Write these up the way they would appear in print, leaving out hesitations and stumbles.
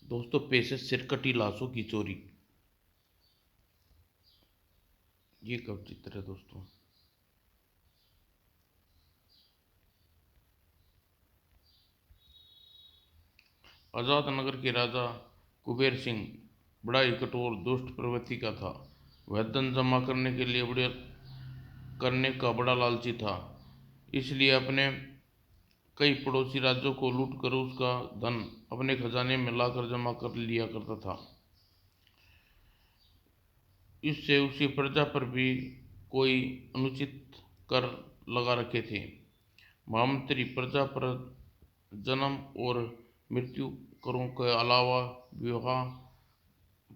दोस्तों, पेशे सिरकटी लाशों की चोरी। ये कब चित्र है दोस्तों? आजाद नगर के राजा कुबेर सिंह बड़ा ही कठोर दुष्ट प्रवृत्ति का था। वह धन जमा करने का बड़ा लालची था। इसलिए अपने कई पड़ोसी राज्यों को लूट कर उसका धन अपने खजाने में लाकर जमा कर लिया करता था। इससे उसकी प्रजा पर भी कोई अनुचित कर लगा रखे थे। महामंत्री प्रजा पर जन्म और मृत्यु करों के अलावा विवाह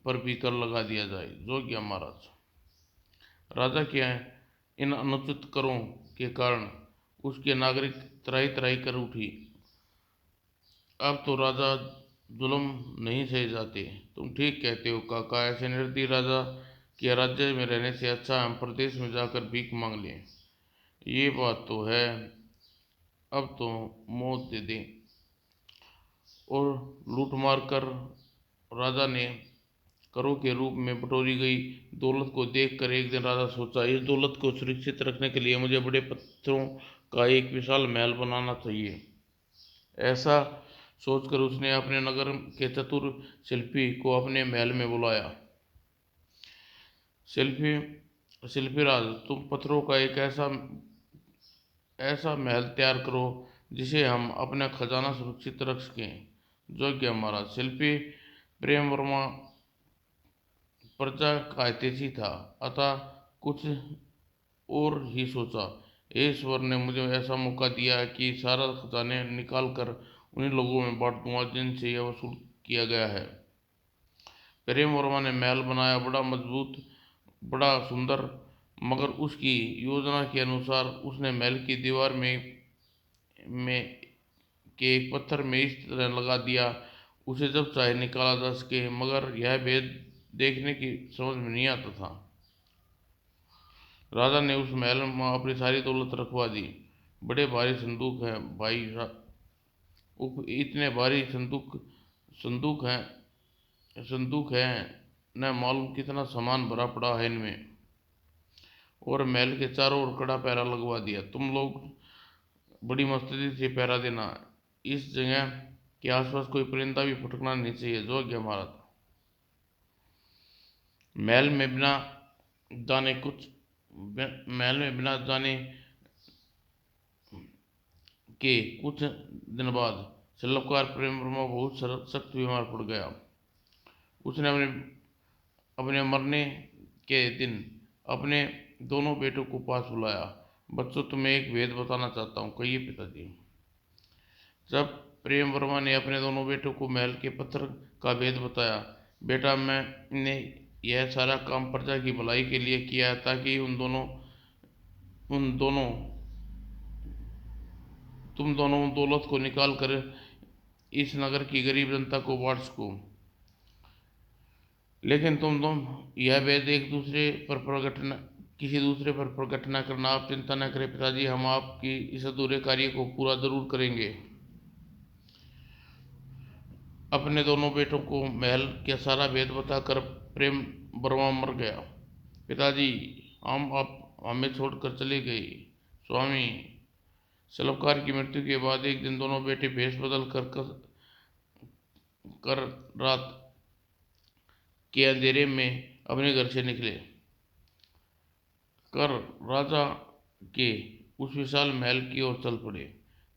पर भी कर लगा दिया जाए। जोग्य महाराज, राजा के इन अनुचित करों के कारण उसके नागरिक त्राही त्राही कर उठी। अब तो राजा जुल्म नहीं सहे जाते। तुम ठीक कहते हो काका। ऐसे निर्दयी राजा के राज्य में रहने से अच्छा हम प्रदेश में जाकर भीख मांग लें। ये बात तो है। अब तो मौत दे दें। और लूट मार कर राजा ने करों के रूप में बटोरी गई दौलत को देखकर एक दिन राजा सोचा, इस दौलत को सुरक्षित रखने के लिए मुझे बड़े पत्थरों का एक विशाल महल बनाना चाहिए। ऐसा सोचकर उसने अपने नगर के चतुर शिल्पी को अपने महल में बुलाया। शिल्पी शिल्पीराज, तुम पत्थरों का एक ऐसा महल तैयार करो जिसे हम अपना खजाना सुरक्षित रख सकें। योग्य महाराज। शिल्पी प्रेम वर्मा प्रजा का हितैषी था, अतः कुछ और ही सोचा। ईश्वर ने मुझे ऐसा मौका दिया है कि सारा खजाने निकाल कर उन्हीं लोगों में बांट दूंगा जिनसे यह वसूल किया गया है। प्रेम वर्मा ने महल बनाया, बड़ा मजबूत, बड़ा सुंदर। मगर उसकी योजना के अनुसार उसने महल की दीवार में के एक पत्थर में इस तरह लगा दिया उसे जब चाहे निकाला जा सके। मगर यह भेद देखने की समझ में नहीं आता था। राजा ने उस महल में अपनी सारी दौलत रखवा दी। बड़े भारी संदूक हैं भाई, इतने भारी संदूक हैं, न मालूम कितना सामान भरा पड़ा है इनमें। और महल के चारों ओर कड़ा पहरा लगवा दिया। तुम लोग बड़ी मस्ती से पहरा देना। इस जगह के आसपास कोई परिंदा भी फटकना नहीं चाहिए। जोग्य महाराज। महल में बिना जाने के कुछ दिन बाद सल्लभकार प्रेम वर्मा बहुत सख्त बीमार पड़ गया। उसने अपने अपने मरने के दिन अपने दोनों बेटों को पास बुलाया। बच्चों, तुम्हें एक भेद बताना चाहता हूँ। कहिए पिताजी। जब प्रेम वर्मा ने अपने दोनों बेटों को महल के पत्थर का भेद बताया, बेटा, मैंने यह सारा काम प्रजा की भलाई के लिए किया है, ताकि तुम दोनों दौलत को निकाल कर इस नगर की गरीब जनता को बांट सको। लेकिन तुम यह भेद किसी दूसरे पर प्रकट न करना। आप चिंता न करें पिताजी, हम आपकी इस अधूरे कार्य को पूरा जरूर करेंगे। अपने दोनों बेटों को महल का सारा भेद बताकर प्रेम वर्मा मर गया। पिताजी, हम आप हमें छोड़कर चले गए। स्वामी, सल्लभकार की मृत्यु के बाद एक दिन दोनों बेटे भेष बदल कर रात के अंधेरे में अपने घर से निकले कर राजा के उस विशाल महल की ओर चल पड़े।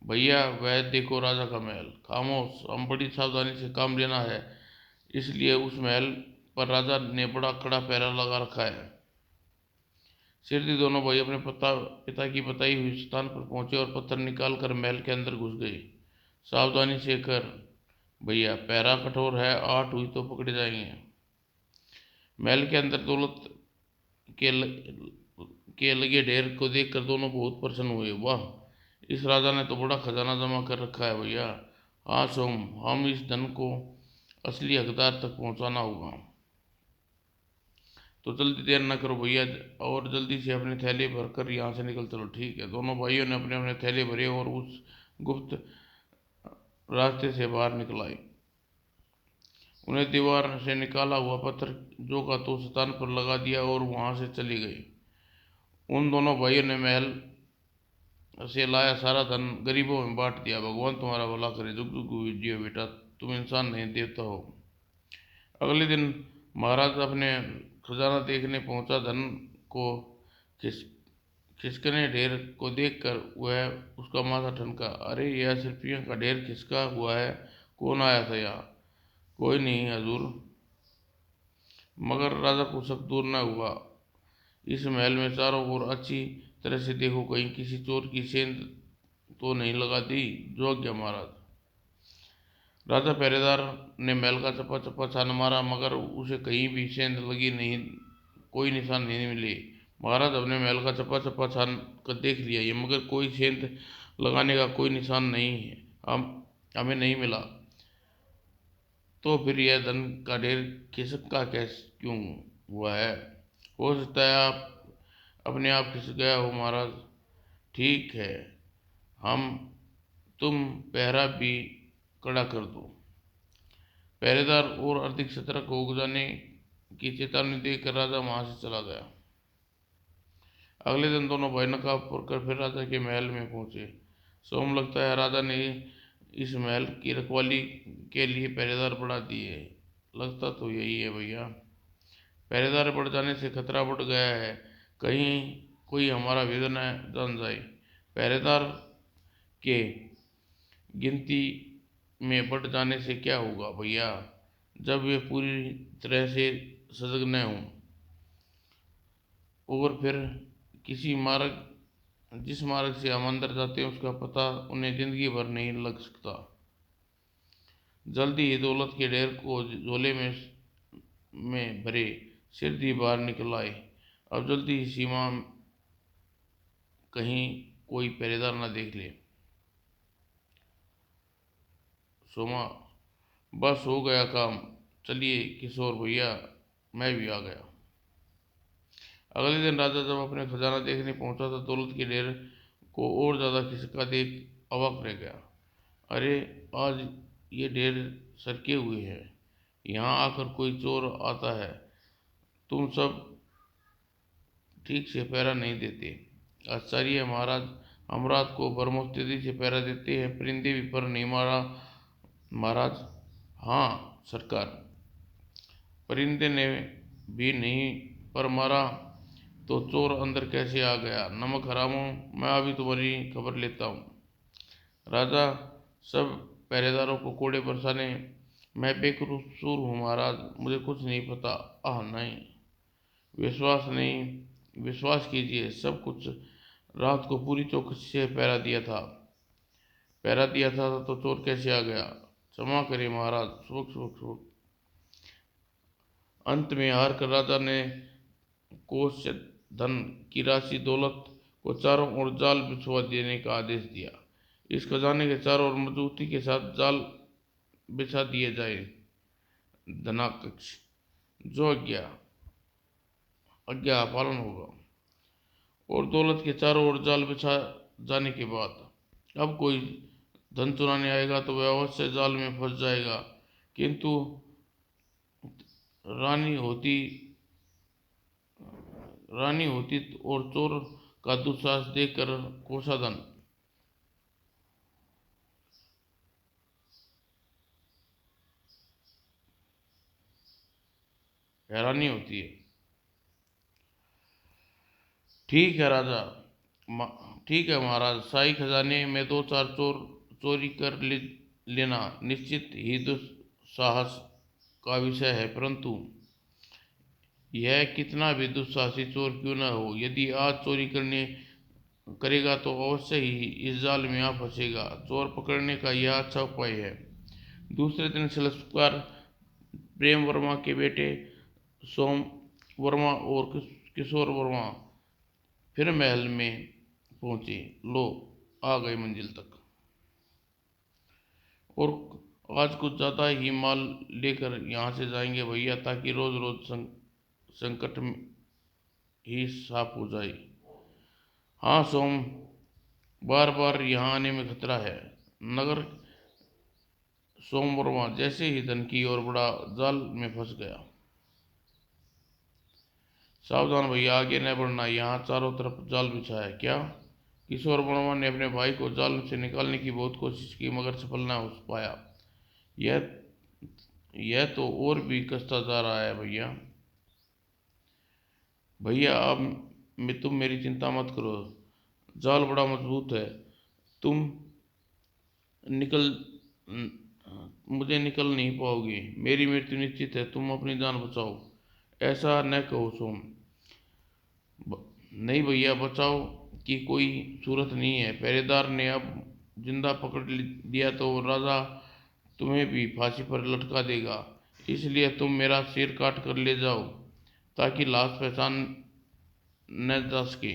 भैया, वह देखो राजा का महल। खामोश, हम बड़ी सावधानी से काम लेना है, इसलिए उस महल पर राजा ने बड़ा कड़ा पहरा लगा रखा है। सिरदी दोनों भाई अपने पिता की बताई हुई स्थान पर पहुंचे और पत्थर निकाल कर महल के अंदर घुस गए। सावधानी से कर भैया, पहरा कठोर है, 8 हुई तो पकड़े जाएंगे। महल के अंदर दौलत के के लगे ढेर को देखकर दोनों बहुत प्रसन्न हुए। वाह, इस राजा ने तो बड़ा खजाना जमा कर रखा है भैया। हाँ सोम, हम इस धन को असली हकदार तक पहुंचाना होगा। तो जल्दी देर न करो भैया, और जल्दी से अपने थैले भरकर यहाँ से निकल चलो। ठीक है। दोनों भाइयों ने अपने अपने थैले भरे और उस गुप्त रास्ते से बाहर निकल आए। उन्हें दीवार से निकाला हुआ पत्थर जो का तो शतान पर लगा दिया और वहां से चली गई। उन दोनों भाइयों ने महल से लाया सारा धन गरीबों में बांट दिया। भगवान तुम्हारा भला करे, जुग जुग जियो बेटा, तुम इंसान नहीं देवता हो। अगले दिन महाराज अपने खजाना देखने पहुंचा। धन को खिस खिसकने ढेर को देखकर वह उसका माथा ठनका। अरे यह सिर्फियों का ढेर खिसका हुआ है, कौन आया था यहाँ? कोई नहीं हजूर। मगर राजा को शक दूर न हुआ। इस महल में चारों ओर अच्छी तरह से देखो, कहीं किसी चोर की सेंध तो नहीं लगा दी। जो आज्ञा महाराज। राजा पहरेदार ने महल का चप्पा चप्पा छान मारा, मगर उसे कहीं भी सेंध लगी नहीं, कोई निशान नहीं मिले। महाराज अपने महल का चप्पा चप्पा छान कर देख लिया, ये मगर कोई सेंध लगाने का कोई निशान नहीं है, हमें नहीं मिला। तो फिर यह धन का ढेर खिसका कैसे क्यों हुआ है? हो सकता है आप अपने आप खिसक गया हो महाराज। ठीक है, हम तुम पहरा भी कड़ा कर दो। पहरेदार और अधिक सतर्क हो जाने की चेतावनी देकर राजा वहां से चला गया। अगले दिन दोनों भाई नकाब कर फिर राजा के महल में पहुंचे। सोम लगता है राजा ने इस महल की रखवाली के लिए पहरेदार बढ़ा दिए। लगता तो यही है भैया। पहरेदार बढ़ जाने से खतरा बढ़ गया है, कहीं कोई हमारा भेद न जान जाए। पहरेदार के गिनती में बढ़ जाने से क्या होगा भैया, जब वे पूरी तरह से सजग न हों। और फिर किसी मार्ग जिस मार्ग से हम अंदर जाते हैं उसका पता उन्हें जिंदगी भर नहीं लग सकता। जल्दी ही दौलत के ढेर को झोले में भरे सिर दी बाहर निकल आए। अब जल्दी ही सीमा कहीं कोई पहरेदार न देख ले। सोमा, बस हो गया काम, चलिए किशोर भैया, मैं भी आ गया। अगले दिन राजा जब अपने खजाना देखने पहुंचा तो दौलत के ढेर को और ज्यादा खिसका देख अवाक रह गया। अरे आज ये ढेर सरके हुए हैं, यहाँ आकर कोई चोर आता है। तुम सब ठीक से पहरा नहीं देते। आचार्य महाराज, हम रात को बरमुस्तैदी से पहरा देते हैं, परिंदे भी पर नहीं मारा महाराज। हाँ सरकार, परिंदे ने भी नहीं पर मारा तो चोर अंदर कैसे आ गया? नमक हरामों, मैं अभी तुम्हारी खबर लेता हूँ। राजा सब पहरेदारों को कोड़े बरसाने, मैं बेकसूर हूँ महाराज, मुझे कुछ नहीं पता। आह नहीं, विश्वास नहीं, विश्वास कीजिए, सब कुछ रात को पूरी चौकसी से पहरा दिया था तो चोर कैसे आ गया? क्षमा करिए महाराज, सुबह सुबह सुबह। अंत में हार कर राजा ने कोष से धन की राशि दौलत को चारों ओर जाल बिछवा देने का आदेश दिया। इस खजाने के चारों ओर मजबूती के साथ जाल बिछा दिए जाए। धनाकक्ष, जो आज्ञा पालन होगा। और दौलत के चारों ओर जाल बिछा जाने के बाद अब कोई धन चुराने आएगा तो वह अवश्य जाल में फंस जाएगा। किंतु रानी होती और चोर का दुस्साहस देखकर कोषाधन हैरानी होती है। ठीक है राजा, ठीक है महाराज, शाही खजाने में दो चार चोर चोरी कर लेना निश्चित ही दुस्साहस का विषय है, परंतु यह कितना भी दुस्साहसी चोर क्यों न हो, यदि आज चोरी करेगा तो अवश्य ही इस जाल में आ फंसेगा। चोर पकड़ने का यह अच्छा उपाय है। दूसरे दिन शिल्पकार प्रेम वर्मा के बेटे सोम वर्मा और किशोर वर्मा फिर महल में पहुंचे। लो, आ गए मंजिल तक, और आज कुछ ज्यादा ही माल लेकर यहाँ से जाएंगे भैया, ताकि रोज रोज संकट ही साफ हो जाए। हाँ सोम, बार बार यहाँ आने में खतरा है। नगर सोम वर्मा जैसे ही धन की और बड़ा जाल में फंस गया। सावधान भैया, आगे न बढ़ना, यहाँ चारों तरफ जाल बिछा है। क्या? किशोर वर्मा ने अपने भाई को जाल से निकालने की बहुत कोशिश की, मगर सफल न हो पाया। यह यह तो और भी कसता जा रहा है भैया। भैया अब तुम मेरी चिंता मत करो, जाल बड़ा मजबूत है। तुम निकल मुझे निकल नहीं पाओगे। मेरी मृत्यु निश्चित है, तुम अपनी जान बचाओ। ऐसा न कहो सोम। नहीं भैया, बचाओ की कोई सूरत नहीं है। पहरेदार ने अब जिंदा पकड़ दिया तो राजा तुम्हें भी फांसी पर लटका देगा। इसलिए तुम मेरा सिर काट कर ले जाओ, ताकि लाश पहचान न जा सके।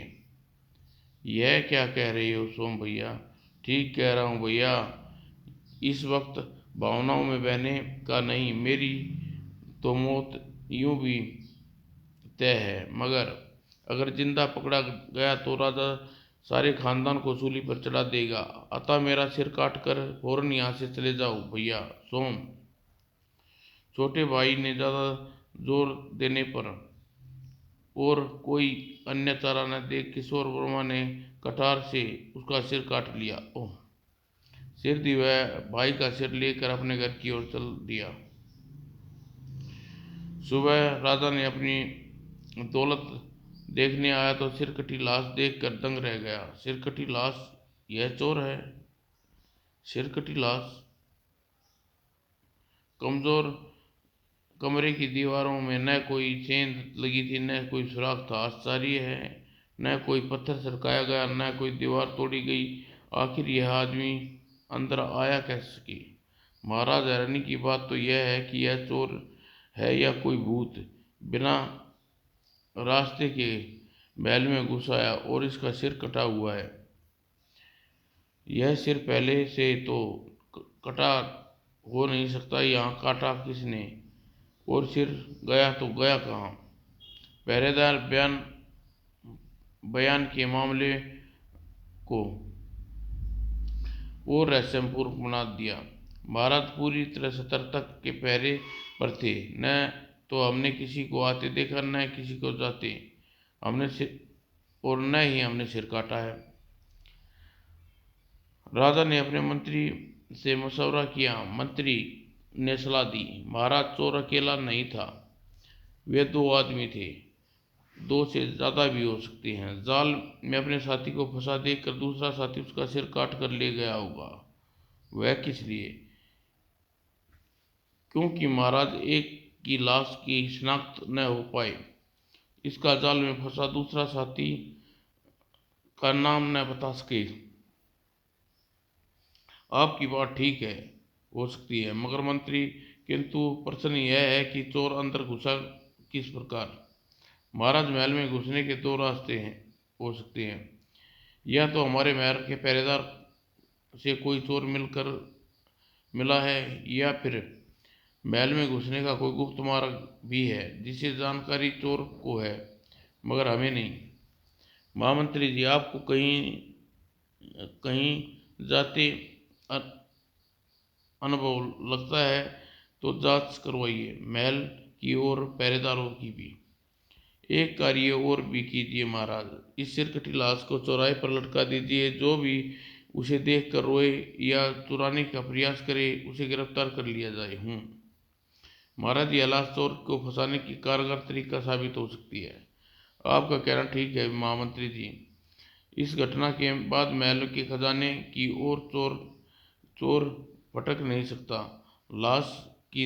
यह क्या कह रहे हो सोम भैया? ठीक कह रहा हूँ भैया। इस वक्त भावनाओं में बहने का नहीं, मेरी तो मौत यूं भी तय है, मगर अगर जिंदा पकड़ा गया तो राजा सारे खानदान को सूली पर चढ़ा देगा। अतः मेरा सिर काट कर फौरन यहाँ से चले जाओ भैया। सोम। छोटे भाई ने ज्यादा जोर देने पर और कोई अन्य चारा न देख किशोर वर्मा ने कटार से उसका सिर काट लिया। ओह! सिर दी वह भाई का सिर लेकर अपने घर की ओर चल दिया। सुबह राजा ने अपनी दौलत देखने आया तो सिरकटी लाश देखकर दंग रह गया। सिरकटी लाश? यह चोर है? सिरकटी लाश? कमजोर कमरे की दीवारों में न कोई सेंध लगी थी, न कोई सुराख था। आश्चर्य है, न कोई पत्थर सरकाया गया, न कोई दीवार तोड़ी गई। आखिर यह आदमी अंदर आया कैसे सके? महाराज, हैरानी की बात तो यह है कि यह चोर है या कोई भूत बिना रास्ते के महल में घुस आया और इसका सिर कटा हुआ है। यह सिर पहले से तो कटा हो नहीं सकता, यहाँ काटा किसने? और सिर गया तो गया कहाँ? पहरेदार बयान के मामले को और रहस्यपूर्ण बना दिया। महाराज पूरी तरह सतर्कता के पहरे पर थे। न तो हमने किसी को आते देखा, न किसी को जाते। हमने सिर और न ही हमने सिर काटा है। राजा ने अपने मंत्री से मशवरा किया। मंत्री ने सलाह दी, महाराज, चोर अकेला नहीं था, वे दो आदमी थे। दो से ज्यादा भी हो सकते हैं। जाल में अपने साथी को फंसा देखकर दूसरा साथी उसका सिर काट कर ले गया होगा। वह किस लिए? क्योंकि महाराज एक की लाश की शिनाख्त न हो पाए। इसका जाल में फंसा दूसरा साथी का नाम न बता सके। आपकी बात ठीक है, हो सकती है, मगर मंत्री, किंतु प्रश्न यह है कि चोर अंदर घुसा किस प्रकार? महाराज, महल में घुसने के दो रास्ते हैं हो सकते हैं। या तो हमारे महल के पहरेदार से कोई चोर मिला है, या फिर महल में घुसने का कोई गुप्त मार्ग भी है जिसे जानकारी चोर को है, मगर हमें नहीं। महामंत्री जी, आपको कहीं कहीं जाते अनुभव लगता है तो जांच करवाइए, महल की और पहरेदारों की भी। एक कार्य और भी कीजिए महाराज, इस सिरकटी लाश को चौराहे पर लटका दीजिए। जो भी उसे देख कर रोए या चुराने का प्रयास करे, उसे गिरफ्तार कर लिया जाए। महाराज, यह लाश चोर को फंसाने की कारगर तरीका साबित हो सकती है। आपका कहना ठीक है महामंत्री जी। इस घटना के बाद महल के खजाने की ओर चोर भटक नहीं सकता। लाश की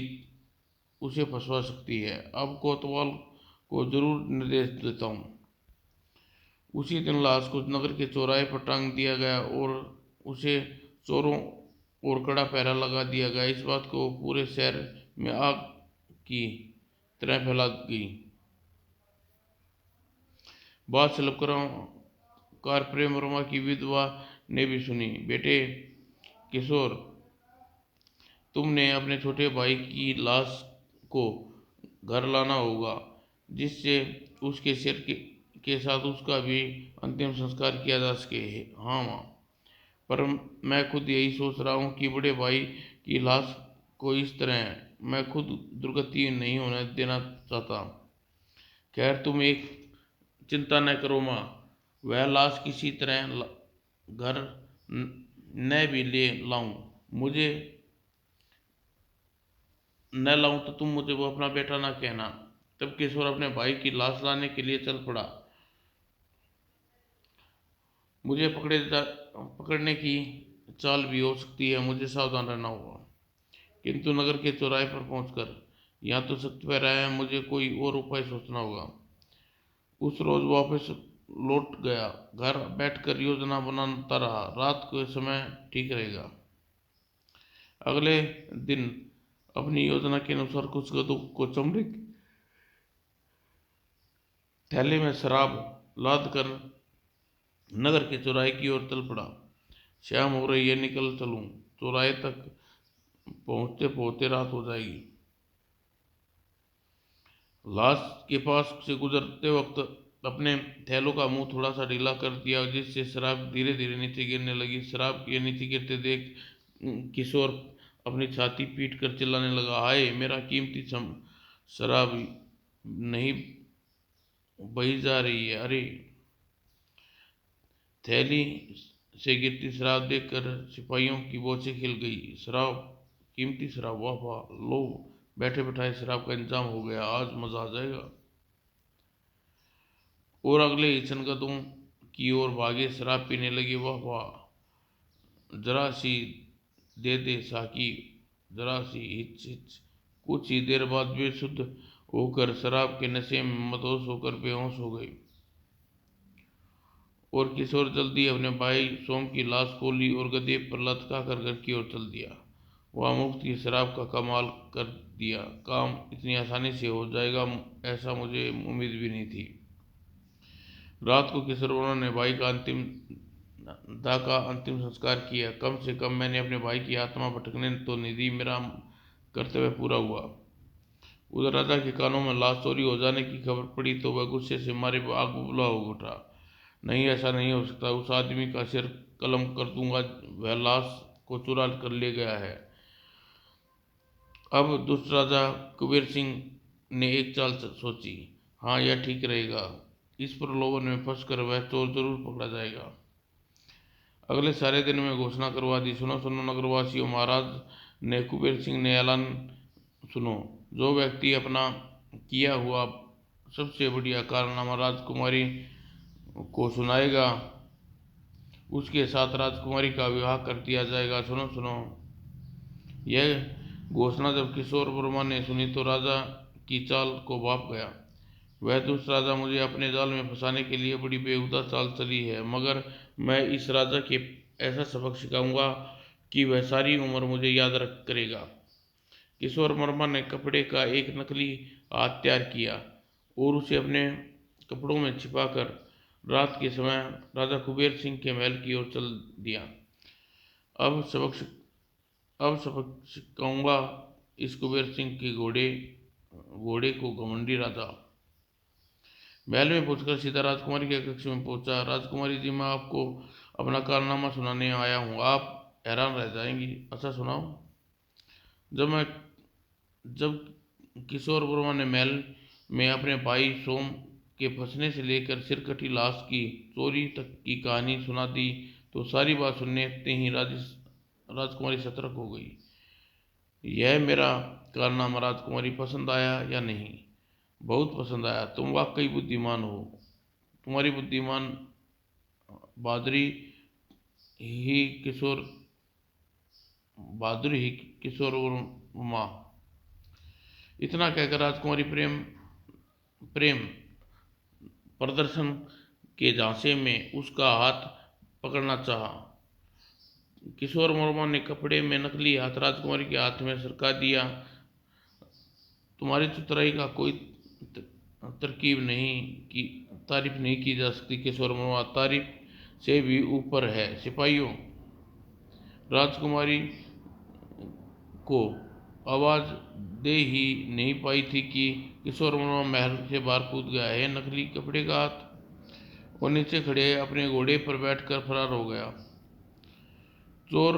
उसे फंसवा सकती है। अब कोतवाल को जरूर निर्देश देता हूँ। उसी दिन लाश को नगर के चौराहे पर टांग दिया गया और उसे चोरों और कड़ा पहरा लगा दिया गया। इस बात को पूरे शहर में आग की तरह फैला गई। बात सलपकार प्रेम वर्मा की विधवा ने भी सुनी। बेटे किशोर, तुमने अपने छोटे भाई की लाश को घर लाना होगा, जिससे उसके सिर के साथ उसका भी अंतिम संस्कार किया जा सके। हाँ माँ, पर मैं खुद यही सोच रहा हूँ कि बड़े भाई की लाश को इस तरह मैं खुद दुर्गति नहीं होने देना चाहता। खैर तुम एक चिंता न करो माँ, वह लाश किसी तरह घर न भी ले लाऊं, मुझे न लाऊं तो तुम मुझे वो अपना बेटा ना कहना। तब किशोर अपने भाई की लाश लाने के लिए चल पड़ा। मुझे पकड़ने की चाल भी हो सकती है, मुझे सावधान रहना होगा। किंतु नगर के चौराहे पर पहुंचकर यहाँ तो सख्त पैरा है, मुझे कोई और उपाय सोचना होगा। उस रोज वापस लौट गया, घर बैठकर योजना बनाता रहा, रात के समय ठीक रहेगा। अगले दिन अपनी योजना के अनुसार कुछ गधों को चमड़े के थैले में शराब लाद कर नगर के चौराहे की ओर चल पड़ा। शाम हो रही है, निकल चलूं, चौराहे तक पहुंचते पहुंचते रात हो जाएगी। लाश के पास से गुजरते वक्त अपने थैलों का मुंह थोड़ा सा ढीला कर दिया, जिससे शराब धीरे धीरे नीचे गिरने लगी। शराब के नीचे गिरते देख किशोर अपनी छाती पीट कर चिल्लाने लगा, हाय मेरा कीमती शराब नहीं बही जा रही है, अरे। थैली से गिरती शराब देखकर सिपाहियों की बोझें खिल गई। शराब, कीमती शराब, वाह वाह, लो बैठे बैठाए शराब का इंतजाम हो गया, आज मजा आ जाएगा। और अगले ही क्षण गधों की ओर भागे, शराब पीने लगे। वाह वाह, जरा सी दे दे साकी, जरा सी हिच हिच। कुछ ही देर बाद बेसुध होकर शराब के नशे में मदहोश होकर बेहोश हो गए। और किशोर जल्दी अपने भाई सोम की लाश खोली और गधे पर लटका कर घर की ओर चल दिया। वह मुफ्त की शराब का कमाल कर दिया, काम इतनी आसानी से हो जाएगा ऐसा मुझे उम्मीद भी नहीं थी। रात को किशोर वर्मा ने भाई का अंतिम संस्कार किया। कम से कम मैंने अपने भाई की आत्मा भटकने तो नहीं दी, मेरा कर्तव्य पूरा हुआ। उधर राजा के कानों में लाश चोरी हो जाने की खबर पड़ी तो वह गुस्से से मारे आग बबूला हो उठा। नहीं, ऐसा नहीं हो सकता, उस आदमी का सिर कलम कर दूंगा, वह लाश को चुरा कर ले गया है। अब दुष्ट राजा कुबेर सिंह ने एक चाल सोची। हाँ, यह ठीक रहेगा, इस प्रलोभन में फंसकर वह चोर जरूर पकड़ा जाएगा। अगले सारे दिन में घोषणा करवा दी, सुनो सुनो नगरवासियों, महाराज ने कुबेर सिंह ने ऐलान सुनो, जो व्यक्ति अपना किया हुआ सबसे बढ़िया कारनामा राजकुमारी को सुनाएगा, उसके साथ राजकुमारी का विवाह कर दिया जाएगा। सुनो सुनो। यह घोषणा जब किशोर वर्मा ने सुनी तो राजा की चाल को भाप गया। वह दुष्ट राजा मुझे अपने जाल में फंसाने के लिए बड़ी बेहुदा चाल चली है, मगर मैं इस राजा के ऐसा सबक सिखाऊंगा कि वह सारी उम्र मुझे याद रख करेगा। किशोर वर्मा ने कपड़े का एक नकली हाथ तैयार किया और उसे अपने कपड़ों में छिपाकर रात के समय राजा कुबेर सिंह के महल की ओर चल दिया। अब सबक सिखाऊंगा इस कुबेर सिंह के घोड़े को घमंडी राजा। महल में पहुंचकर सीधा राजकुमारी के कक्ष में पहुंचा। राजकुमारी जी, मैं आपको अपना कारनामा सुनाने आया हूँ, आप हैरान रह जाएंगी। अच्छा सुनाओ। जब किशोर वर्मा ने महल में अपने भाई सोम के फंसने से लेकर सिरकटी लाश की चोरी तक की कहानी सुना दी तो सारी बात सुनते ही राजकुमारी सतर्क हो गई। यह मेरा कारनामा राजकुमारी पसंद आया या नहीं? बहुत पसंद आया, तुम वाकई बुद्धिमान हो। तुम्हारी बुद्धिमान बहादुरी ही किशोर वर्मा। इतना कहकर राजकुमारी प्रेम प्रदर्शन के झांसे में उसका हाथ पकड़ना चाहा। किशोर वर्मा ने कपड़े में नकली हाथ राजकुमारी के हाथ में सरका दिया। तुम्हारी चतुराई का कोई तारीफ नहीं की जा सकती किशोर वर्मा, तारीफ से भी ऊपर है। सिपाहियों, राजकुमारी को आवाज दे ही नहीं पाई थी कि किशोर वर्मा महल से बाहर कूद गया है, नकली कपड़े का हाथ और नीचे खड़े अपने घोड़े पर बैठकर फरार हो गया। चोर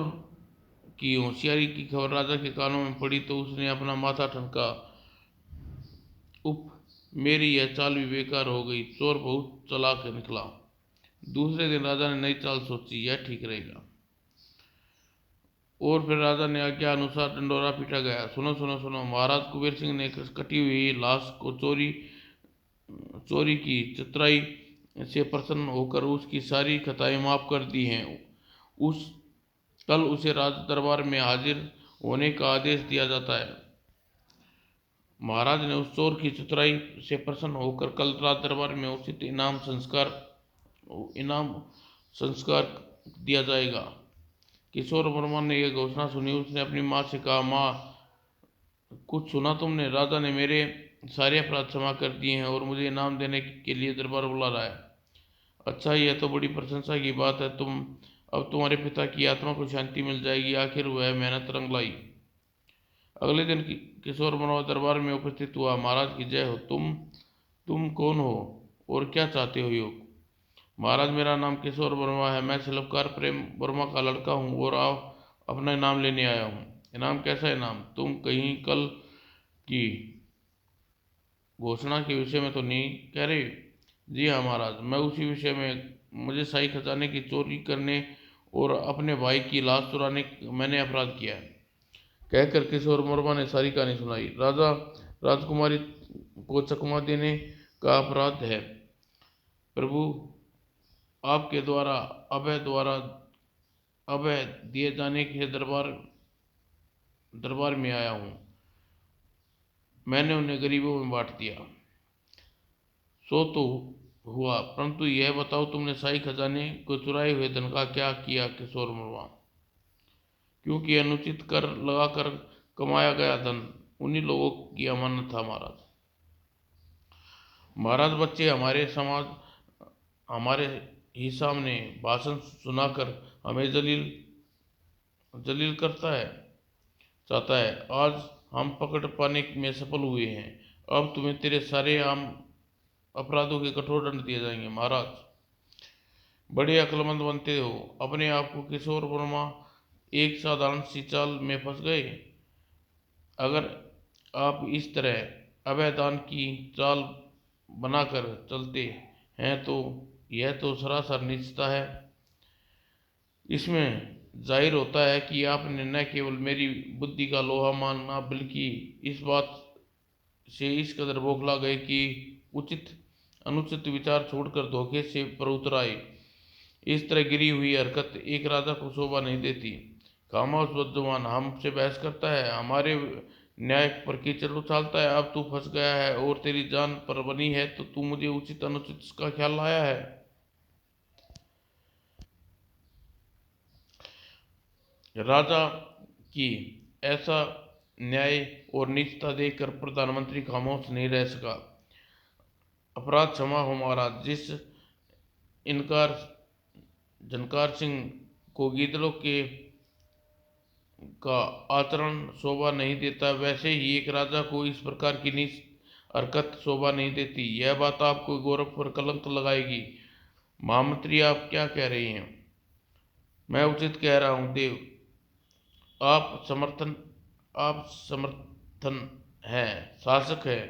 की होशियारी की खबर राजा के कानों में पड़ी तो उसने अपना माथा ठनका। उप, मेरी यह चाल भी बेकार हो गई, चोर बहुत चालाक निकला। दूसरे दिन राजा ने नई चाल सोची, यह ठीक रहेगा। और फिर राजा ने आज्ञा अनुसार डंडोरा पीटा गया। सुनो सुनो सुनो, महाराज कुबेर सिंह ने कटी हुई लाश को चोरी की चतुराई से प्रसन्न होकर उसकी सारी खताएं माफ कर दी हैं। कल उसे राज दरबार में हाजिर होने का आदेश दिया जाता है। महाराज ने उस चोर की चतुराई से प्रसन्न होकर कल राज दरबार में उचित इनाम संस्कार दिया जाएगा। किशोर वर्मा ने यह घोषणा सुनी। उसने अपनी माँ से कहा, माँ, कुछ सुना तुमने? राजा ने मेरे सारे अपराध क्षमा कर दिए हैं और मुझे इनाम देने के लिए दरबार बुला रहा है। अच्छा, यह तो बड़ी प्रशंसा की बात है। अब तुम्हारे पिता की आत्मा को शांति मिल जाएगी। आखिर वह मेहनत रंग लाई। अगले दिन किशोर वर्मा दरबार में उपस्थित हुआ। महाराज की जय हो। तुम कौन हो और क्या चाहते हो योग? महाराज, मेरा नाम किशोर वर्मा है। मैं शिल्पकार प्रेम वर्मा का लड़का हूँ और अपना इनाम लेने आया हूँ। इनाम? कैसा इनाम? तुम कहीं कल की घोषणा के विषय में तो नहीं कह रहे? जी हाँ महाराज, मैं उसी विषय में। मुझे शाही खजाने की चोरी करने और अपने भाई की लाश चुराने मैंने अपराध किया है। कहकर किशोर वर्मा ने सारी कहानी सुनाई। राजा, राजकुमारी को चकमा देने का अपराध है प्रभु। आपके द्वारा अभय दिए जाने के दरबार में आया हूँ। मैंने उन्हें गरीबों में बांट दिया। सो तो हुआ, परंतु यह बताओ, तुमने शाही खजाने को चुराए हुए धन का क्या किया किशोर वर्मा? क्योंकि अनुचित कर लगाकर कमाया गया धन उन्हीं लोगों की अमानत था महाराज। महाराज, बच्चे हमारे ही सामने भाषण सुनाकर हमें जलील चाहता है। आज हम पकड़ पाने में सफल हुए हैं। अब तुम्हें तेरे सारे आम अपराधों के कठोर दंड दिए जाएंगे। महाराज, बड़े अक्लमंद बनते हो। अपने आप को किशोर वर्मा एक साधारण सी चाल में फंस गए। अगर आप इस तरह अभयदान की चाल बनाकर चलते हैं तो यह तो सरासर नीचता है। इसमें जाहिर होता है कि आपने न केवल मेरी बुद्धि का लोहा माना, बल्कि इस बात से इस कदर बौखला गए कि उचित अनुचित विचार छोड़कर धोखे से पर उतर आए। इस तरह गिरी हुई हरकत एक राजा को शोभा नहीं देती। खामोश बद्जुबान हमसे बहस करता है, हमारे न्याय पर कीचड़ उछालता है। अब तू फंस गया है और तेरी जान पर बनी है तो तू मुझे उचित अनुचित का ख्याल लाया है। राजा की ऐसा न्याय और नीचता देखकर प्रधानमंत्री खामोश नहीं रह सका। अपराध क्षमा हो महाराज। जिस इनकार झनकार सिंह को गीदड़ों का आचरण शोभा नहीं देता, वैसे ही एक राजा को इस प्रकार की नीच हरकत शोभा नहीं देती। यह बात आपको गौरव पर कलंक लगाएगी। महामंत्री, आप क्या कह रहे हैं? मैं उचित कह रहा हूँ देव। आप समर्थन हैं, शासक हैं।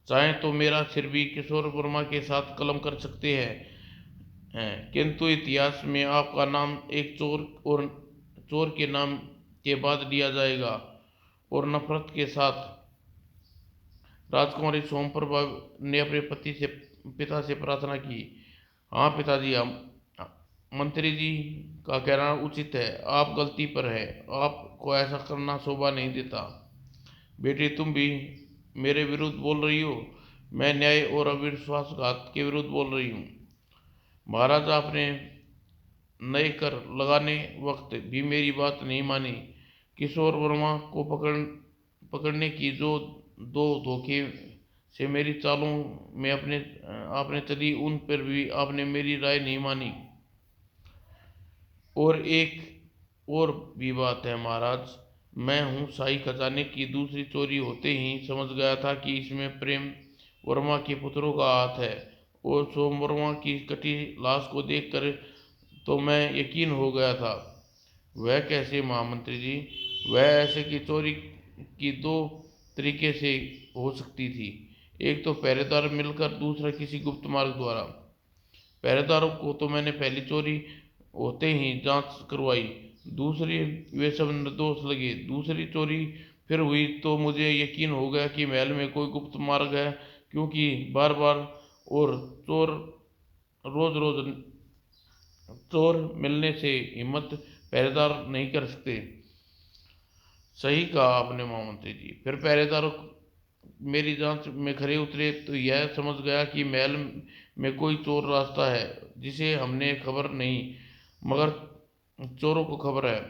चाहें तो मेरा सिर भी किशोर वर्मा के साथ कलम कर सकते हैं, किंतु इतिहास में आपका नाम एक चोर के नाम के बाद लिया जाएगा। और नफरत के साथ राजकुमारी सोमप्रभा ने अपने पिता से प्रार्थना की। हाँ पिताजी, मंत्री जी का कहना उचित है। आप गलती पर है। आपको ऐसा करना शोभा नहीं देता। बेटी, तुम भी मेरे विरुद्ध बोल रही हो। मैं न्याय और अविश्वासघात के विरुद्ध बोल रही हूँ। महाराज, आपने नए कर लगाने वक्त भी मेरी बात नहीं मानी। किशोर वर्मा को पकड़ने की जो दो धोखे से मेरी चालों में आपने चली, उन पर भी आपने मेरी राय नहीं मानी। और एक और भी बात है महाराज, मैं हूँ शाही खजाने की दूसरी चोरी होते ही समझ गया था कि इसमें प्रेम वर्मा के पुत्रों का हाथ है। और सोम वर्मा की कटी लाश को देखकर तो मैं यकीन हो गया था। वह कैसे महामंत्री जी? वह ऐसे कि चोरी की दो तरीके से हो सकती थी। एक तो पहरेदार मिलकर, दूसरा किसी गुप्त मार्ग द्वारा। पहरेदारों को तो मैंने पहली चोरी होते ही जांच करवाई, दूसरी वे सब निर्दोष लगे। दूसरी चोरी फिर हुई तो मुझे यकीन हो गया कि महल में कोई गुप्त मार्ग है, क्योंकि बार बार और चोर रोज रोज चोर मिलने से हिम्मत पहरेदार नहीं कर सकते। सही कहा आपने महामंत्री जी। फिर पहरेदार मेरी जांच में खरे उतरे तो यह समझ गया कि महल में कोई चोर रास्ता है जिसे हमने खबर नहीं, मगर चोरों को खबर है।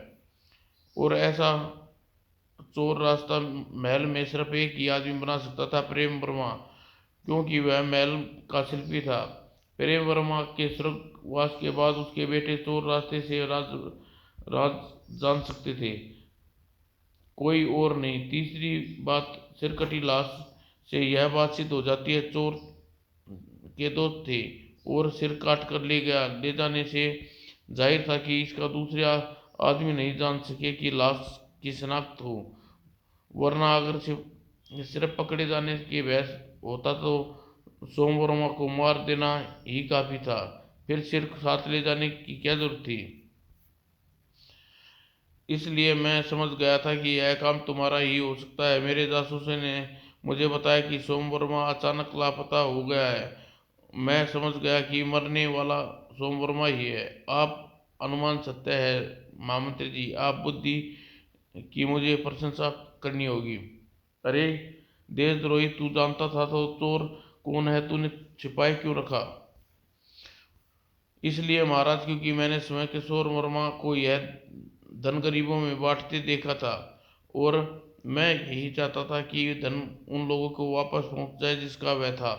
और ऐसा चोर रास्ता महल में सिर्फ एक ही आदमी बना सकता था, प्रेम वर्मा, क्योंकि वह महल का शिल्पी था। प्रेम वर्मा के स्वर्गवास के बाद उसके बेटे चोर रास्ते से राज जान सकते थे, कोई और नहीं। तीसरी बात, सिरकटी लाश से यह बात सिद्ध हो जाती है चोर के दोस्त थे, और सिर काट कर ले जाने से जाहिर था कि इसका दूसरा आदमी नहीं जान सके कि लाश की शिनाख्त हो। वरना अगर सिर्फ पकड़े जाने के बहस होता तो सोम वर्मा को मार देना ही काफी था, फिर सिर साथ ले जाने की क्या जरूरत थी? इसलिए मैं समझ गया था कि यह काम तुम्हारा ही हो सकता है। मेरे जासूसों ने मुझे बताया कि सोम वर्मा अचानक लापता हो गया है। मैं समझ गया कि मरने वाला सोम वर्मा ही है। आप अनुमान सत्य है महामंत्री जी, आप बुद्धि की मुझे प्रशंसा करनी होगी। अरे देशद्रोही, तू जानता था तो चोर कौन है तूने छिपाए क्यों रखा? इसलिए महाराज, क्योंकि मैंने स्वयं किशोर वर्मा को यह धन गरीबों में बांटते देखा था, और मैं यही चाहता था कि धन उन लोगों को वापस पहुंच जाए जिसका वह था।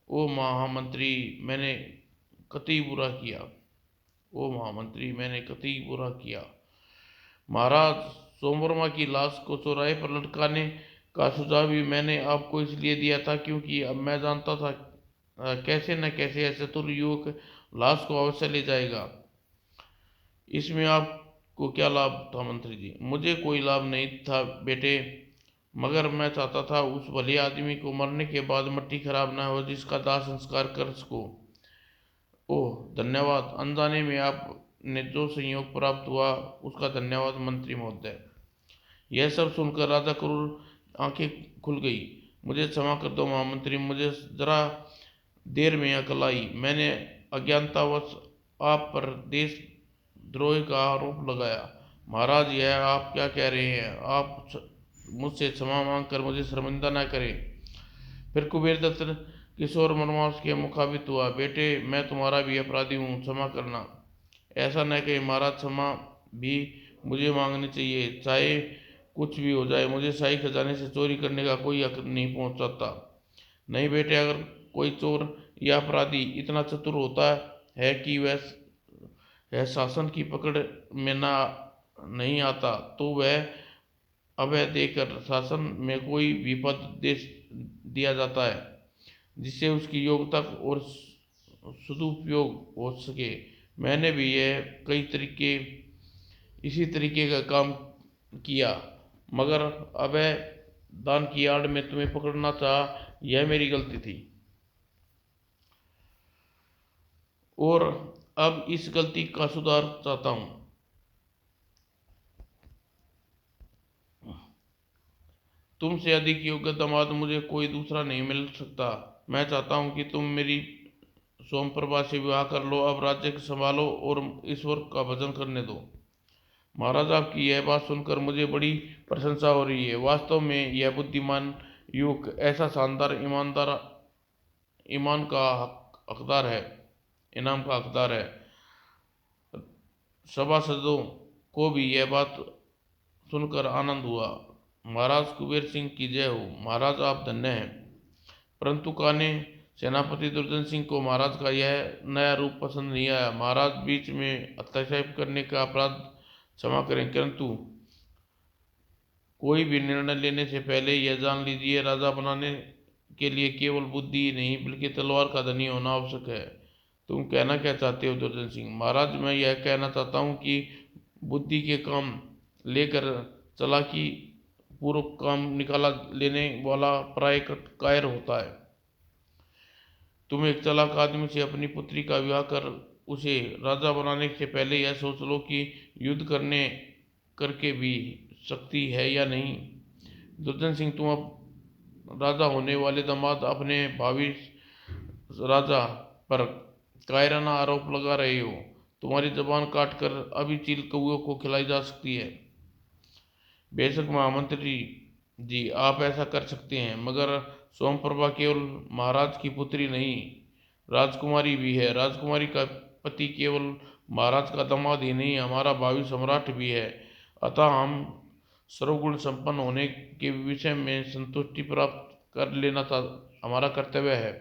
ओ महामंत्री, मैंने कतई बुरा किया। ओ महामंत्री, मैंने कतई बुरा किया। महाराज, सोमवर्मा की लाश को चौराहे पर लटकाने का सुझाव भी मैंने आपको इसलिए दिया था क्योंकि अब मैं जानता था कैसे न कैसे ऐसे चतुर युवक लाश को अवश्य ले जाएगा। इसमें आपको क्या लाभ था मंत्री जी? मुझे कोई लाभ नहीं था बेटे, मगर मैं चाहता था उस भले आदमी को मरने के बाद मिट्टी खराब ना हो जिसका दाह संस्कार कर सको। ओह धन्यवाद, अनजाने में आपने जो संयोग प्राप्त हुआ उसका धन्यवाद मंत्री महोदय। यह सब सुनकर राजा क्रूर आंखें खुल गई। मुझे क्षमा कर दो महामंत्री, मुझे जरा देर में अकल आई। मैंने अज्ञानतावश आप पर देशद्रोह का आरोप लगाया। महाराज, यह आप क्या कह रहे हैं? आप मुझसे क्षमा मांगकर मुझे शर्मिंदा न करें। फिर कुबेर दत्त किशोर वर्मा उसके मुखाबित हुआ। बेटे, मैं तुम्हारा भी अपराधी हूँ, क्षमा करना। ऐसा न कहे महाराज, क्षमा भी मुझे मांगनी चाहिए, चाहे कुछ भी हो जाए। मुझे शाही खजाने से चोरी करने का कोई हक नहीं पहुंचाता। नहीं बेटे, अगर कोई चोर या अपराधी इतना चतुर होता है कि वह शासन की पकड़ में ना नहीं आता तो वह अभय देकर शासन में कोई भी पद दे दिया जाता है जिससे उसकी योग्यता और सदुपयोग हो सके। मैंने भी यह कई तरीके इसी तरीके का काम किया, मगर अभय दान की आड़ में तुम्हें पकड़ना चाहा, यह मेरी गलती थी, और अब इस गलती का सुधार चाहता हूँ। तुमसे अधिक योग्य दामाद मुझे कोई दूसरा नहीं मिल सकता। मैं चाहता हूँ कि तुम मेरी सोमप्रभा से विवाह कर लो, अब राज्य को संभालो और ईश्वर का भजन करने दो। महाराज, आपकी यह बात सुनकर मुझे बड़ी प्रशंसा हो रही है। वास्तव में यह बुद्धिमान युवक ऐसा शानदार ईमानदार ईमान का हकदार है इनाम का हकदार है। सभासदों को भी यह बात सुनकर आनंद हुआ। महाराज कुबेर सिंह की जय हो। महाराज, आप धन्य हैं। परंतु कान्हे सेनापति दुर्जन सिंह को महाराज का यह नया रूप पसंद नहीं आया। महाराज, बीच में हस्तक्षेप करने का अपराध क्षमा करें, परंतु कोई भी निर्णय लेने से पहले यह जान लीजिए, राजा बनाने के लिए केवल बुद्धि ही नहीं बल्कि तलवार का धनी होना आवश्यक है। तुम कहना क्या चाहते हो दुर्जन सिंह? महाराज, मैं यह कहना चाहता हूँ कि बुद्धि के काम लेकर चालाकी पूर्वक काम निकाला लेने वाला प्राय कायर होता है। तुम एक चालाक आदमी से अपनी पुत्री का विवाह कर उसे राजा बनाने से पहले यह सोच लो कि युद्ध करने करके भी शक्ति है या नहीं। दुर्जन सिंह, तुम अब राजा होने वाले दामाद अपने भावी राजा पर कायराना आरोप लगा रहे हो। तुम्हारी जबान काट कर अभी चील कौओं को खिलाई जा सकती है। बेशक महामंत्री जी, आप ऐसा कर सकते हैं, मगर सोमप्रभा केवल महाराज की पुत्री नहीं, राजकुमारी भी है। राजकुमारी का पति केवल महाराज का दामाद ही नहीं, हमारा भावी सम्राट भी है। अतः हम सर्वगुण संपन्न होने के विषय में संतुष्टि प्राप्त कर लेना था हमारा कर्तव्य है,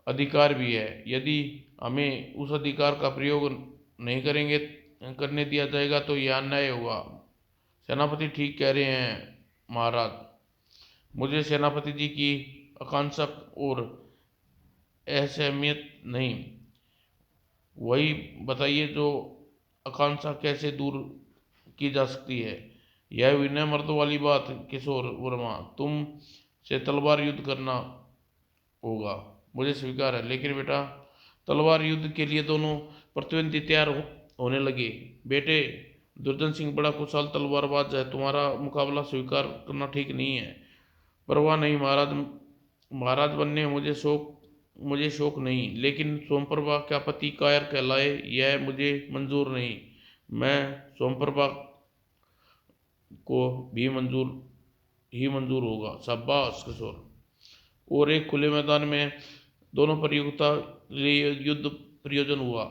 अधिकार भी है। यदि हमें उस अधिकार का प्रयोग नहीं करने दिया जाएगा तो यह अन्याय होगा। सेनापति ठीक कह रहे हैं महाराज। मुझे सेनापति जी की आकांक्षा और असहमियत नहीं, वही बताइए जो आकांक्षा कैसे दूर की जा सकती है। यह विनय मर्द वाली बात किशोर वर्मा, तुम से तलवार युद्ध करना होगा, मुझे स्वीकार है। लेकिन बेटा, तलवार युद्ध के लिए दोनों प्रतिद्वंदी तैयार होने लगे। बेटे, दुर्जन सिंह बड़ा कुशल तलवारबाज है, तुम्हारा मुकाबला स्वीकार करना ठीक नहीं है। परवाह नहीं महाराज, महाराज बनने मुझे शौक नहीं, लेकिन सोमप्रभा का पति कायर कहलाए यह मुझे मंजूर नहीं। मैं सोमप्रभा को भी मंजूर होगा। शाबाश किशोर। और एक खुले मैदान में दोनों प्रतियोगिता युद्ध प्रयोजन हुआ।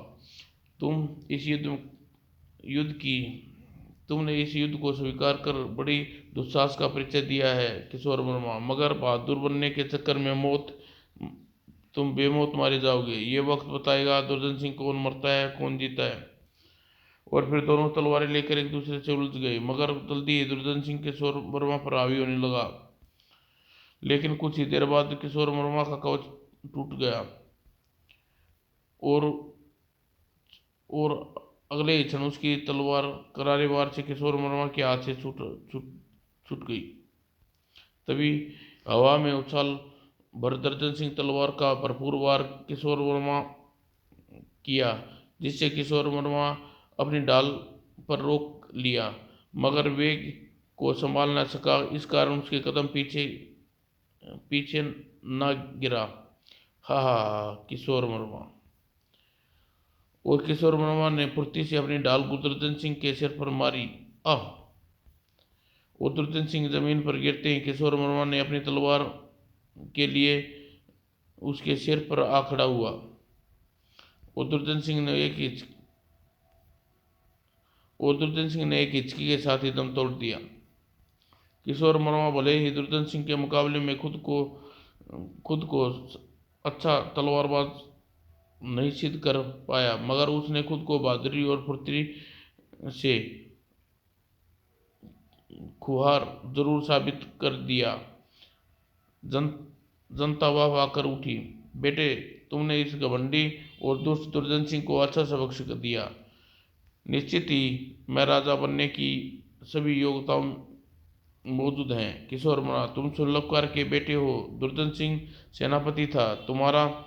तुमने इस युद्ध को स्वीकार कर बड़ी दुस्साहस का परिचय दिया है किशोर वर्मा, मगर बहादुर बनने के चक्कर में तुम बेमौत मारे जाओगे। ये वक्त बताएगा दुर्जन सिंह कौन मरता है कौन जीता है। और फिर दोनों तलवारें लेकर एक दूसरे से उलझ गए, मगर जल्दी ही दुर्जन सिंह किशोर वर्मा पर हावी होने लगा। लेकिन कुछ ही देर बाद किशोर वर्मा का कवच टूट गया और अगले ही क्षण उसकी तलवार करारे वार से किशोर वर्मा के हाथ से छूट गई। तभी हवा में उछाल भर दुर्जन सिंह तलवार का भरपूर वार किशोर वर्मा किया, जिससे किशोर वर्मा अपनी ढाल पर रोक लिया, मगर वेग को संभाल न सका। इस कारण उसके कदम पीछे न गिरा। हा हा हा, किशोर वर्मा। और किशोर वर्मा ने फुर्ती से अपनी ढाल दुर्जन सिंह के सिर पर मारी। आह! और दुर्जन सिंह जमीन पर गिरते ही किशोर वर्मा ने अपनी तलवार के लिए उसके सिर पर आ खड़ा हुआ। और दुर्जन सिंह ने एक हिचकी के साथ ही दम तोड़ दिया। किशोर वर्मा भले ही दुर्जन सिंह के मुकाबले में खुद को अच्छा तलवारबाज नहीं सिद्ध कर पाया, मगर उसने खुद को बहादुरी और फुर्ती से खुहार जरूर साबित कर दिया। जनता वाह वाह कर उठी। बेटे, तुमने इस घमंडी और दुष्ट दुर्जन सिंह को अच्छा सबक सिखा दिया। निश्चित ही मैं राजा बनने की सभी योग्यताओं मौजूद हैं। किशोर वर्मा, तुम सुलभकार के बेटे हो। दुर्जन सिंह सेनापति था, तुम्हारा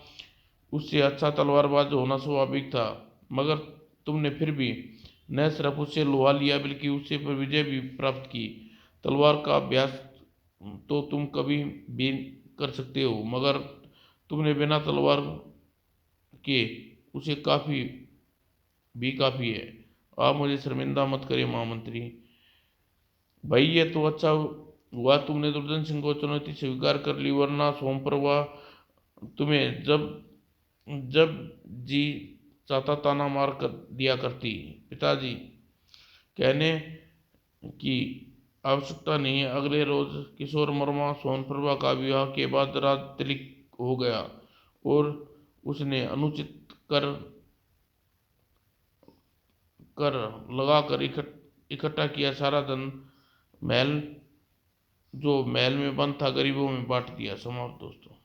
उससे अच्छा तलवारबाज होना स्वाभाविक था, मगर तुमने फिर भी न सिर्फ उससे लोहा लिया बल्कि उससे पर विजय भी प्राप्त की। तलवार का अभ्यास तो तुम कभी भी कर सकते हो, मगर तुमने बिना तलवार के उसे काफी है। आप मुझे शर्मिंदा मत करिए महामंत्री। भाई, ये तो अच्छा हुआ तुमने दुर्जन सिंह को चुनौती स्वीकार कर ली, वरना सोमप्रभा तुम्हें जब जी चाहता ताना मार कर दिया करती। पिताजी, कहने की आवश्यकता नहीं है। अगले रोज किशोर वर्मा सोमप्रभा का विवाह के बाद राज तिलक हो गया और उसने अनुचित कर लगाकर इकट्ठा किया सारा धन महल में बंद था गरीबों में बांट दिया। समाप्त दोस्तों।